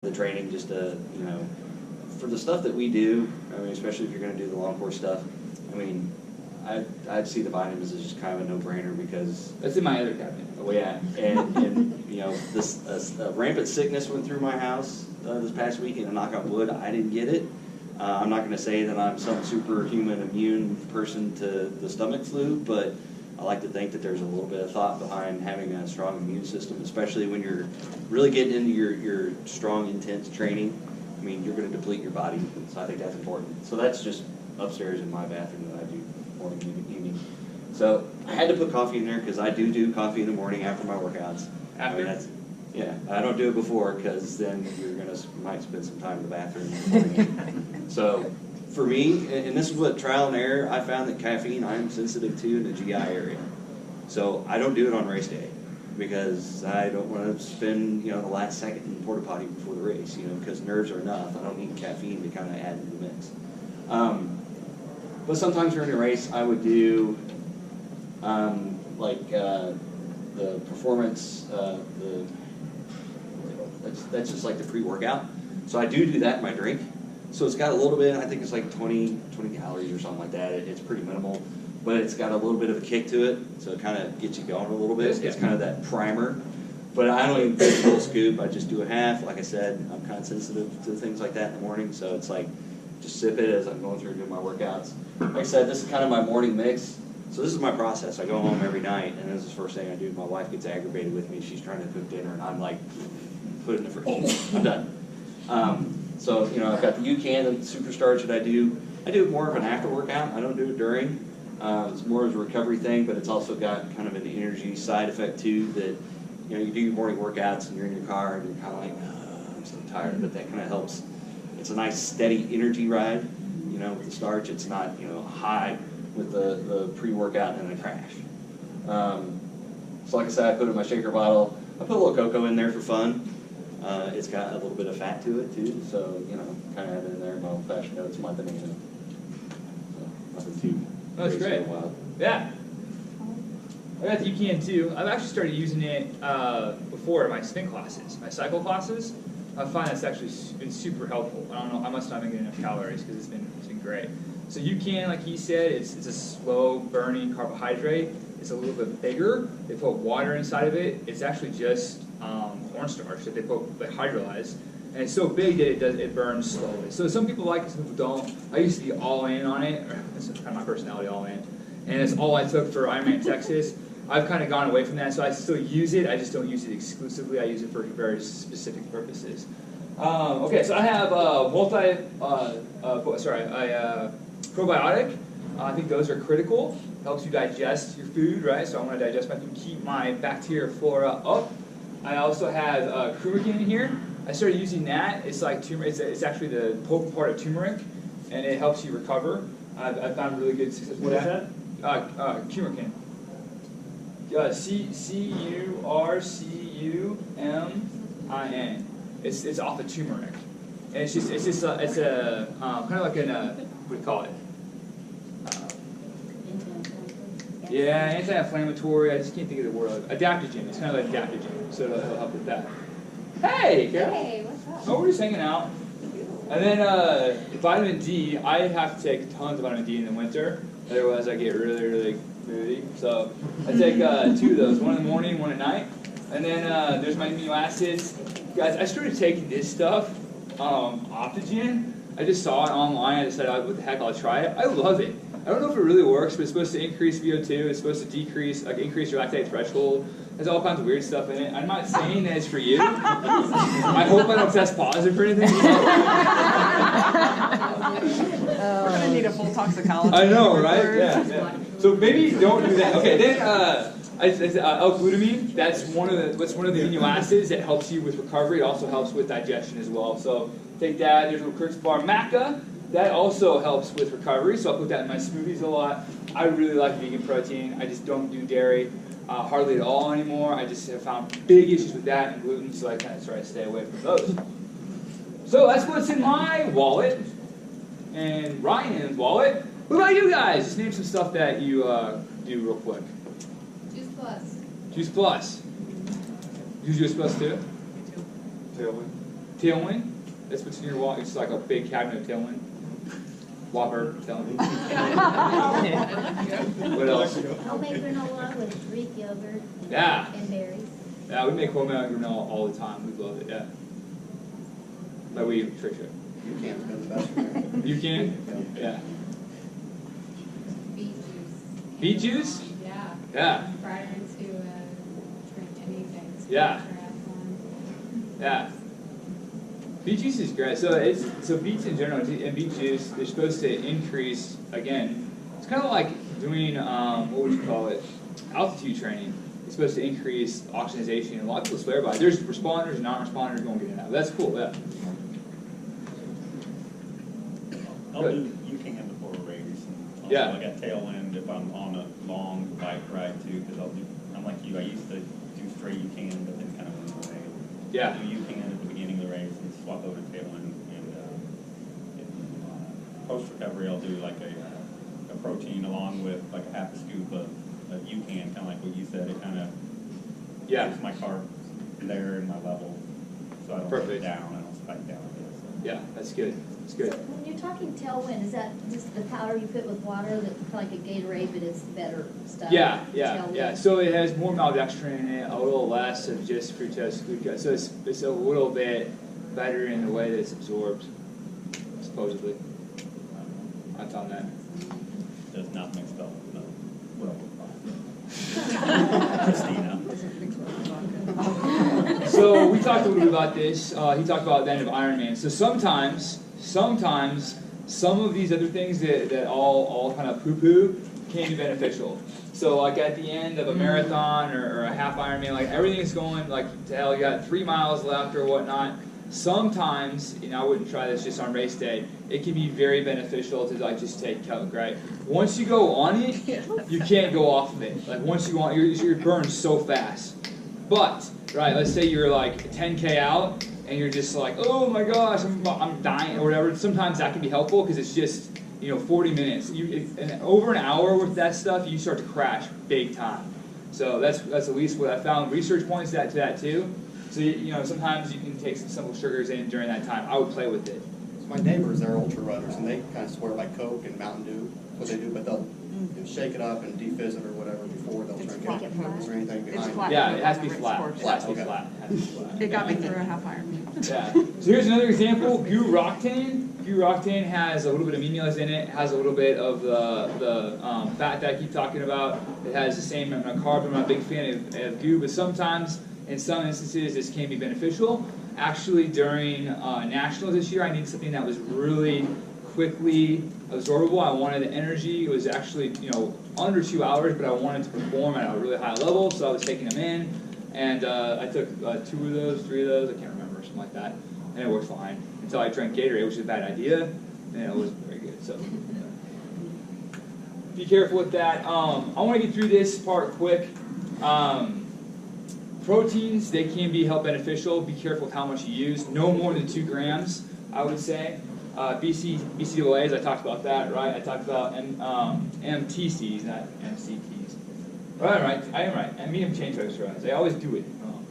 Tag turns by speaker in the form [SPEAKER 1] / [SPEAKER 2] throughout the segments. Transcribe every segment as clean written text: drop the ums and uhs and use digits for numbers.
[SPEAKER 1] the training just to, for the stuff that we do, I mean, especially if you're going to do the long course stuff, I mean, I'd see the vitamins as just kind of a no-brainer because...
[SPEAKER 2] That's in my other cabinet.
[SPEAKER 1] Oh, yeah. And this rampant sickness went through my house this past week, and knock on wood, I didn't get it. I'm not going to say that I'm some superhuman immune person to the stomach flu, but I like to think that there's a little bit of thought behind having a strong immune system, especially when you're really getting into your strong, intense training. I mean, you're going to deplete your body, so I think that's important. So that's just upstairs in my bathroom that I do morning, evening. So I had to put coffee in there because I do coffee in the morning after my workouts.
[SPEAKER 2] After?
[SPEAKER 1] Yeah, I don't do it before because then might spend some time in the bathroom. So for me, and this is what trial and error, I found that caffeine I am sensitive to in the GI area. So I don't do it on race day because I don't want to spend the last second in the porta potty before the race. Because nerves are enough. I don't need caffeine to kind of add to the mix. But sometimes during the race, I would do the performance. That's just like the pre-workout. So I do that in my drink. So it's got a little bit, I think it's like 20 calories or something like that. It's pretty minimal, but it's got a little bit of a kick to it. So it kind of gets you going a little bit. It's kind of that primer. But I don't even take a full scoop. I just do a half. Like I said, I'm kind of sensitive to things like that in the morning. So it's like, just sip it as I'm going through doing my workouts. Like I said, this is kind of my morning mix. So this is my process. I go home every night, and this is the first thing I do. My wife gets aggravated with me. She's trying to cook dinner, and I'm like, put it in the fridge. I'm done. So, I've got the UCAN, the super starch that I do. I do it more of an after workout. I don't do it during. It's more of a recovery thing, but it's also got kind of an energy side effect too that, you do your morning workouts and you're in your car and you're kind of like, I'm so tired, but that kind of helps. It's a nice steady energy ride, with the starch. It's not, high with the pre-workout and then a crash. So like I said, I put it in my shaker bottle. I put a little cocoa in there for fun. It's got a little bit of fat to it too, so kind of have it in there. My old-fashioned notes, my banana. So nothing too.
[SPEAKER 2] That's great.
[SPEAKER 1] Wild.
[SPEAKER 2] Yeah. I got the UCAN too. I've actually started using it before in my spin classes, my cycle classes. I find that's actually been super helpful. I don't know, I must not been getting enough calories because it's been great. So UCAN, like he said, it's a slow-burning carbohydrate. It's a little bit bigger. They put water inside of it. It's actually just cornstarch that they put hydrolyzed, and it's so big that it burns slowly. So some people like it, some people don't. I used to be all in on it. That's kind of my personality, all in, and it's all I took for Ironman Texas. I've kind of gone away from that, so I still use it. I just don't use it exclusively. I use it for very specific purposes. Okay, so I have probiotic. I think those are critical. Helps you digest your food, right? So I want to digest my food, keep my bacteria flora up. I also have curcumin in here. I started using that. It's like turmeric. It's actually the potent part of turmeric, and it helps you recover. I've found really good success with that. Curcumin. C-U-R-C-U-M-I-N. It's off of turmeric, and it's a kind of like what do you call it? Yeah, anti-inflammatory. I just can't think of the word. Adaptogen. It's kind of like adaptogen, so it'll help with that. Hey, Carol.
[SPEAKER 3] Hey, what's up?
[SPEAKER 2] Oh, we're just hanging out. And then vitamin D. I have to take tons of vitamin D in the winter. Otherwise, I get really, really moody. So I take 2 of those, one in the morning, one at night. And then there's my amino acids. Guys, I started taking this stuff, Optogen. I just saw it online. I decided, what the heck, I'll try it. I love it. I don't know if it really works, but it's supposed to increase VO2. It's supposed to increase your lactate threshold. There's all kinds of weird stuff in it. I'm not saying that it's for you. I hope I don't test positive for anything.
[SPEAKER 3] We're going to need a full toxicology.
[SPEAKER 2] I know, right? Yeah. So maybe don't do that. Okay, then L-glutamine. That's one of the amino acids that helps you with recovery. It also helps with digestion as well. So take that. There's a little Kirk's bar maca. That also helps with recovery, so I'll put that in my smoothies a lot. I really like vegan protein. I just don't do dairy hardly at all anymore. I just have found big issues with that and gluten, so I kind of try to stay away from those. So that's what's in my wallet and Ryan's wallet. What about you guys? Just name some stuff that you do real quick.
[SPEAKER 4] Juice Plus.
[SPEAKER 2] Juice Plus. You use Juice Plus too?
[SPEAKER 4] Me too.
[SPEAKER 1] Tailwind.
[SPEAKER 2] Tailwind. That's what's in your wallet. It's like a big cabinet of Tailwind. Whopper, Tailwind. What else?
[SPEAKER 4] Homemade granola with Greek yogurt
[SPEAKER 2] Yeah.
[SPEAKER 4] and berries.
[SPEAKER 2] Yeah, we make homemade granola all the time. We love it. Yeah. But we Trisha.
[SPEAKER 5] You can't spend the best one.
[SPEAKER 2] You can? Yeah.
[SPEAKER 6] Beet juice.
[SPEAKER 2] Beet juice?
[SPEAKER 6] Yeah.
[SPEAKER 2] Yeah.
[SPEAKER 6] Prior to drink anything.
[SPEAKER 2] Yeah.
[SPEAKER 6] Triathlon.
[SPEAKER 2] Yeah. Beet juice is great. So beets in general and beet juice, they're supposed to increase again. It's kind of like doing what would you call it? Altitude training. It's supposed to increase oxygenation. And a lot of people swear by it. There's responders and non-responders going to get in that. That's cool. Yeah.
[SPEAKER 7] I'll do UCAN before a race. And also
[SPEAKER 2] Yeah.
[SPEAKER 7] I got tailwind if I'm on a long bike ride too, because I'm like you. I used to do straight UCAN, but then kind of went away.
[SPEAKER 2] Yeah.
[SPEAKER 7] Do UCAN at the beginning of the race and swap over to tailwind. And post recovery, I'll do like a protein along with like a half a scoop of UCAN, kind of like what you said. It kind of keeps my carbs there in my level, so I don't
[SPEAKER 2] Perfect.
[SPEAKER 7] go down. I don't spike down. So.
[SPEAKER 2] Yeah, that's good. That's
[SPEAKER 4] So
[SPEAKER 2] good.
[SPEAKER 4] when you're talking tailwind, is that just the powder you put with water that's kind of like a Gatorade, but it's better stuff?
[SPEAKER 2] Yeah.
[SPEAKER 4] Tailwind?
[SPEAKER 2] So it has more maltodextrin in it, a little less of just fructose glucose. So it's a little bit better in the way that it's absorbed, supposedly. I found that.
[SPEAKER 7] Does not mix up with the Christina.
[SPEAKER 2] So we talked a little bit about this. He talked about the end of Ironman. So sometimes some of these other things that all kind of poo-poo can be beneficial. So like at the end of a marathon or a half Ironman, like everything's going like to hell. You got 3 miles left or whatnot. Sometimes, and I wouldn't try this just on race day, it can be very beneficial to like just take Coke, right? Once you go on it, you can't go off of it. Like once you want, you're burned so fast. But, right, let's say you're like 10K out and you're just like, oh my gosh, I'm dying or whatever. Sometimes that can be helpful because it's just, 40 minutes. And over an hour with that stuff, you start to crash big time. So that's at least what I found. Research points to that too. So, sometimes you can take some simple sugars in during that time. I would play with it.
[SPEAKER 5] My neighbors, they're ultra runners, and they kind of swear by Coke and Mountain Dew, what they do, but they'll shake it up and defizz it or whatever before they'll
[SPEAKER 3] It's
[SPEAKER 5] drink
[SPEAKER 3] flat
[SPEAKER 5] it.
[SPEAKER 4] Coke.
[SPEAKER 5] Is there anything
[SPEAKER 3] It's
[SPEAKER 5] behind
[SPEAKER 3] flat.
[SPEAKER 5] it?
[SPEAKER 2] Yeah, it has to be
[SPEAKER 3] Race
[SPEAKER 2] flat.
[SPEAKER 3] course.
[SPEAKER 2] It has to be
[SPEAKER 5] Okay.
[SPEAKER 2] flat. It has to be flat.
[SPEAKER 3] It got me through a half Ironman.
[SPEAKER 2] Yeah. So here's another example. Goo Roctane. Goo Roctane has a little bit of amino in it. Has a little bit of the fat that I keep talking about. It has the same amount of carbs. I'm not a big fan of goo, but sometimes, in some instances, this can be beneficial. Actually, during nationals this year, I needed something that was really quickly absorbable. I wanted the energy. It was actually under 2 hours, but I wanted to perform at a really high level, so I was taking them in. And I took 2 of those, 3 of those, I can't remember, something like that, and it worked fine until I drank Gatorade, which is a bad idea, and it wasn't very good. So be careful with that. I want to get through this part quick. Proteins, they can be health beneficial. Be careful with how much you use. No more than 2 grams, I would say. BCAAs, I talked about that, right? I talked about MTCs, not MCTs. Right, I am right. I mean, I'm change triglycerides. I always do it wrong.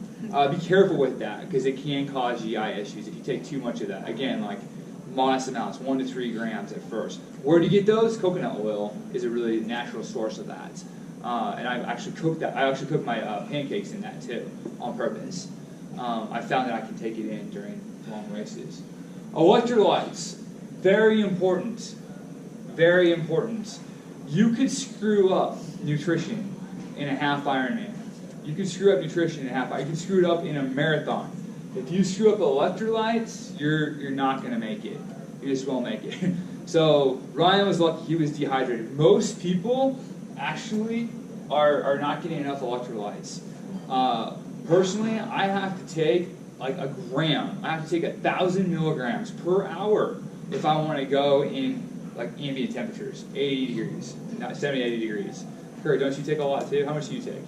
[SPEAKER 2] Be careful with that because it can cause GI issues if you take too much of that. Again, like modest amounts, 1 to 3 grams at first. Where do you get those? Coconut oil is a really natural source of that. And I actually cooked that. I actually cooked my pancakes in that too, on purpose. I found that I can take it in during long races. Electrolytes, very important. Very important. You could screw up nutrition in a half Ironman. You could screw up nutrition in a half Ironman. You could screw it up in a marathon. If you screw up electrolytes, you're not going to make it. You just won't make it. So Ryan was lucky; he was dehydrated. Most people actually are not getting enough electrolytes. Personally, I have to take like a gram. I have to take 1,000 milligrams per hour if I want to go in like ambient temperatures, 80 degrees, not 70, 80 degrees. Kurt, don't you take a lot too? How much do you take?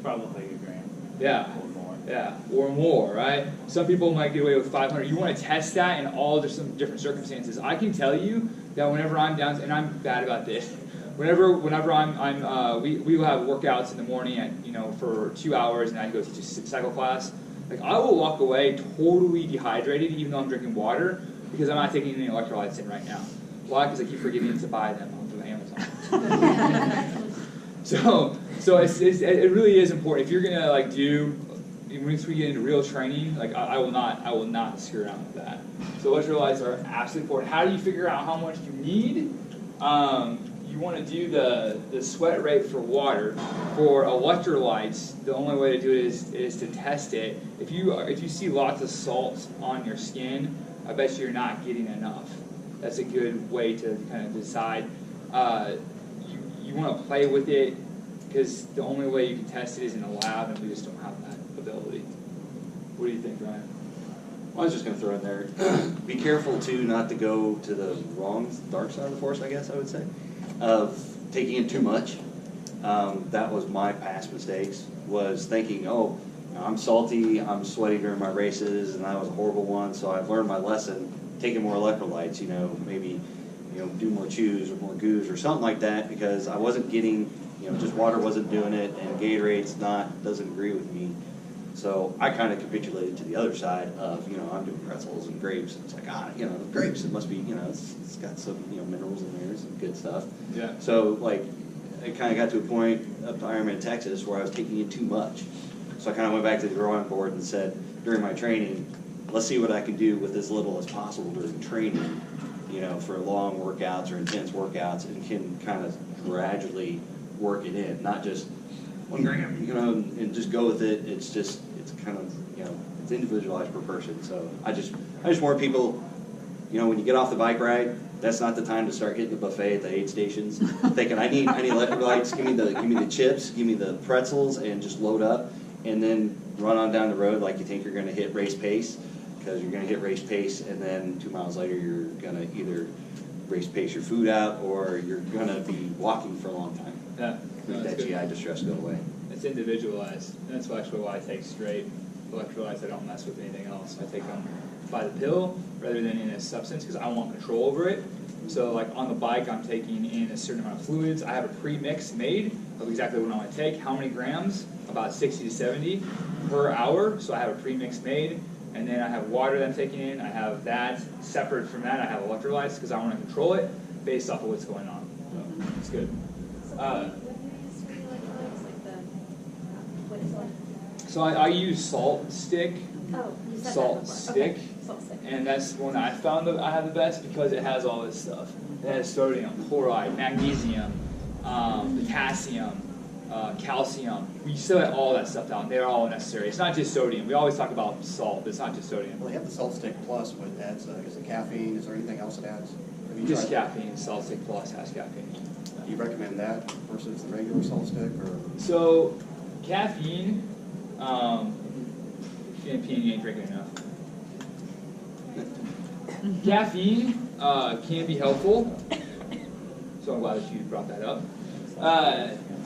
[SPEAKER 7] Probably a gram.
[SPEAKER 2] Yeah.
[SPEAKER 7] Or more.
[SPEAKER 2] Yeah, or more, right? Some people might get away with 500. You want to test that in all different circumstances. I can tell you that whenever I'm down, and I'm bad about this. Whenever we will have workouts in the morning at for 2 hours, and I go teach a cycle class. Like I will walk away totally dehydrated even though I'm drinking water because I'm not taking any electrolytes in right now. Why? Because I keep forgetting to buy them off of Amazon. So it really is important. If you're gonna like do, once we get into real training, like I will not screw around with that. So electrolytes are absolutely important. How do you figure out how much you need? You want to do the sweat rate for water. For electrolytes, the only way to do it is to test it. If you see lots of salt on your skin, I bet you're not getting enough. That's a good way to kind of decide. You want to play with it because the only way you can test it is in a lab, and we just don't have that ability. What do you think, Ryan?
[SPEAKER 1] I was just going to throw in there, be careful too not to go to the wrong dark side of the force, I guess I would say, of taking in too much. That was my past mistakes, was thinking, oh, I'm salty, I'm sweaty during my races, and that was a horrible one, so I've learned my lesson, taking more electrolytes, maybe do more chews or more goos or something like that, because I wasn't getting, just water wasn't doing it, and Gatorade's doesn't agree with me. So I kind of capitulated to the other side of, I'm doing pretzels and grapes. It's like, grapes, it must be, it's got some, minerals in there, some good stuff.
[SPEAKER 2] Yeah.
[SPEAKER 1] So, it kind of got to a point up to Ironman Texas where I was taking in too much. So I kind of went back to the drawing board and said, during my training, let's see what I can do with as little as possible during training, for long workouts or intense workouts, and can kind of gradually work it in, not just 1 gram, and just go with it. It's kind of, it's individualized per person. So I just warn people, when you get off the bike ride, that's not the time to start hitting the buffet at the aid stations, thinking I need electrolytes, give me the chips, give me the pretzels, and just load up, and then run on down the road like you think you're going to hit race pace, because you're going to hit race pace, and then 2 miles later you're going to either race pace your food out, or you're going to be walking for a long time.
[SPEAKER 2] Yeah.
[SPEAKER 1] Make that GI distress go away.
[SPEAKER 2] It's individualized, and that's actually why I take straight electrolytes. I don't mess with anything else. I take them by the pill rather than in a substance because I want control over it. So like on the bike, I'm taking in a certain amount of fluids. I have a pre-mix made of exactly what I want to take. How many grams? About 60 to 70 per hour. So I have a pre-mix made. And then I have water that I'm taking in. I have that. Separate from that, I have electrolytes because I want to control it based off of what's going on. So it's good. So I use Salt Stick.
[SPEAKER 4] Oh, you said that
[SPEAKER 2] Salt
[SPEAKER 4] before.
[SPEAKER 2] Stick.
[SPEAKER 4] Okay. Salt stick.
[SPEAKER 2] And that's the one that I found that I have the best because it has all this stuff. It has sodium, chloride, magnesium, potassium, calcium. We still have all that stuff down. They're all necessary. It's not just sodium. We always talk about salt, but it's not just sodium.
[SPEAKER 5] Well, they have the Salt Stick Plus, but adds, is it caffeine? Is there anything else it adds? Have you
[SPEAKER 2] Just
[SPEAKER 5] tried
[SPEAKER 2] caffeine. Salt Stick Plus has caffeine.
[SPEAKER 5] that? Do you recommend that versus the regular Salt Stick, or?
[SPEAKER 2] So, caffeine, you ain't drinking enough. Caffeine can be helpful, so I'm glad that you brought that up.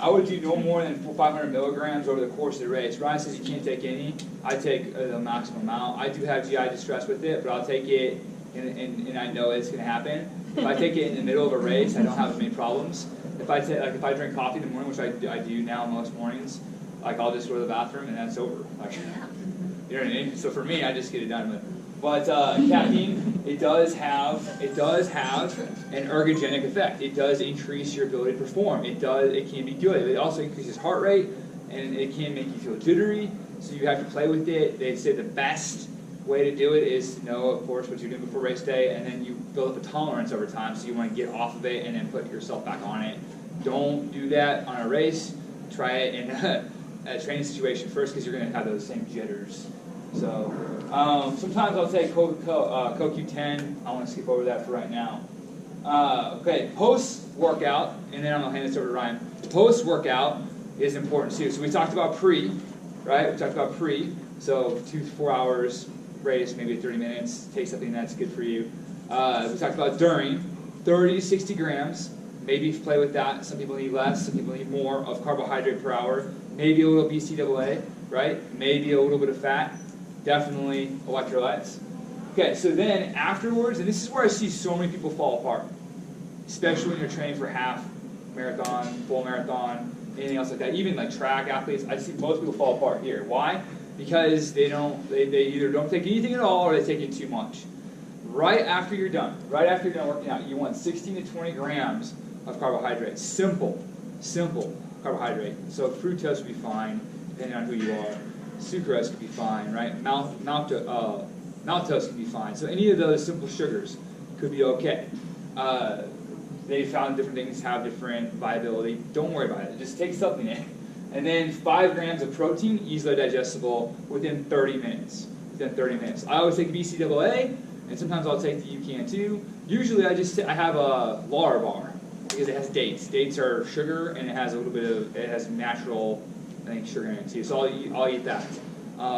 [SPEAKER 2] I would do no more than 500 milligrams over the course of the race. Ryan says you can't take any. I take the maximum amount. I do have GI distress with it, but I'll take it, and I know it's going to happen. If I take it in the middle of a race, I don't have as many problems. If I drink coffee in the morning, which I do now most mornings, I'll just go to the bathroom and that's over. You know what I mean? So for me, I just get it done with. But caffeine, it does have an ergogenic effect. It does increase your ability to perform. It can be good. It also increases heart rate, and it can make you feel jittery. So you have to play with it. They say the best way to do it is to know, of course, what you're doing before race day, and then you build up a tolerance over time. So you want to get off of it and then put yourself back on it. Don't do that on a race. Try it in a training situation first, because you're going to have those same jitters. So sometimes I'll take CoQ10. I want to skip over that for right now. Okay, post-workout, and then I'm going to hand this over to Ryan. Post-workout is important too. So we talked about pre, right? We talked about pre. So 2 to 4 hours race, maybe 30 minutes. Take something that's good for you. We talked about during, 30 to 60 grams. Maybe play with that. Some people need less. Some people need more of carbohydrate per hour. Maybe a little BCAA, right? Maybe a little bit of fat. Definitely electrolytes. Okay, so then afterwards, and this is where I see so many people fall apart, especially when you're training for half marathon, full marathon, anything else like that. Even like track athletes, I see most people fall apart here. Why? because they either don't take anything at all or they take in too much. Right after you're done working out, you want 16 to 20 grams of carbohydrates. Simple carbohydrate. So fructose would be fine, depending on who you are. Sucrose could be fine, right? Maltose could be fine. So any of those simple sugars could be okay. They found different things have different viability. Don't worry about it. Just take something in. And then 5 grams of protein, easily digestible within 30 minutes. I always take BCAA, and sometimes I'll take the UCAN too. Usually I have a Lar bar because it has dates. Dates are sugar, and it has natural, I think, sugar in it too. So I'll eat that.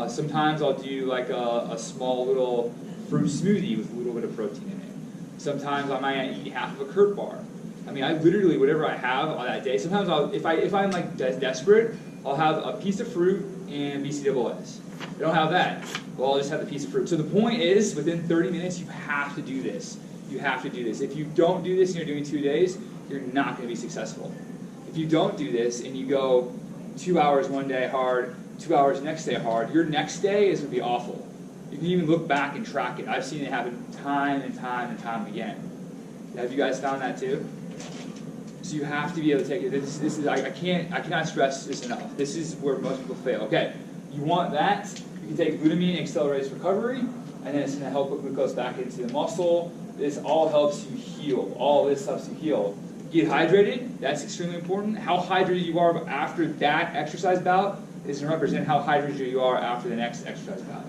[SPEAKER 2] Sometimes I'll do like a small little fruit smoothie with a little bit of protein in it. Sometimes I might eat half of a Kurt bar. I mean, I literally, whatever I have on that day, sometimes if I'm like desperate, I'll have a piece of fruit and BCAAs. If I don't have that, well, I'll just have the piece of fruit. So the point is, within 30 minutes, you have to do this. If you don't do this and you're doing 2 days, you're not going to be successful. If you don't do this and you go 2 hours one day hard, 2 hours next day hard, your next day is going to be awful. You can even look back and track it. I've seen it happen time and time again. Have you guys found that too? So you have to be able to take it. This is I cannot stress this enough. This is where most people fail. Okay, you want that? You can take glutamine, accelerates recovery, and then it's going to help put glucose back into the muscle. This all helps you heal. All this helps you heal. Get hydrated. That's extremely important. How hydrated you are after that exercise bout is going to represent how hydrated you are after the next exercise bout.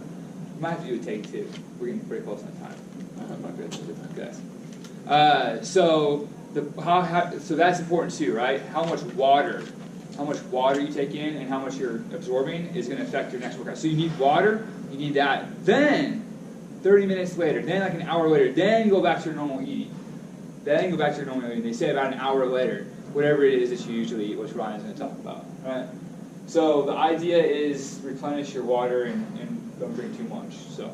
[SPEAKER 2] You might have to do a take 2. We're getting pretty close on time. I'm not good. Okay. So that's important too, right? How much water you take in and how much you're absorbing is going to affect your next workout. So you need water, you need that. Then 30 minutes later, then like an hour later, then go back to your normal eating. They say about an hour later, whatever it is that you usually eat, which Ryan's going to talk about, right? So the idea is replenish your water and don't drink too much. So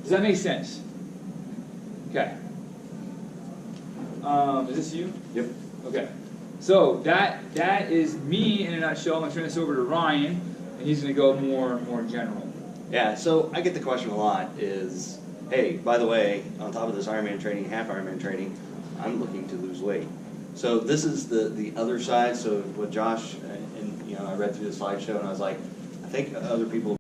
[SPEAKER 2] does that make sense? Okay. Is this you?
[SPEAKER 1] Yep.
[SPEAKER 2] Okay. So that is me in a nutshell. I'm going to turn this over to Ryan, and he's going to go more general.
[SPEAKER 1] Yeah, so I get the question a lot is, hey, by the way, on top of this Ironman training, half Ironman training, I'm looking to lose weight. So this is the other side. So what Josh, and I read through the slideshow, and I was like, I think other people